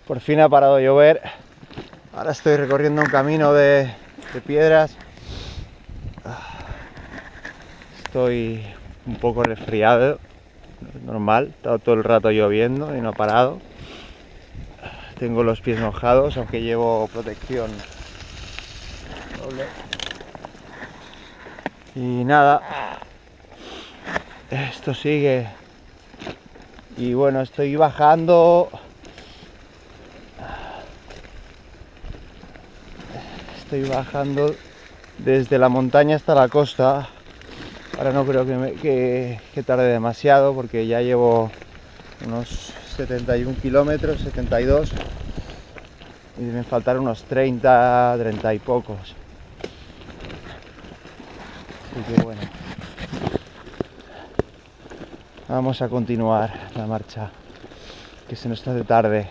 Por fin ha parado de llover. Ahora estoy recorriendo un camino de piedras. Estoy un poco resfriado, normal, ha estado todo el rato lloviendo y no ha parado. Tengo los pies mojados, aunque llevo protección doble. Y nada, esto sigue. Y bueno, estoy bajando. Desde la montaña hasta la costa. Ahora no creo que tarde demasiado, porque ya llevo unos 71 kilómetros, 72, y me faltaron unos 30 y pocos. Así que bueno, vamos a continuar la marcha, que se nos hace tarde.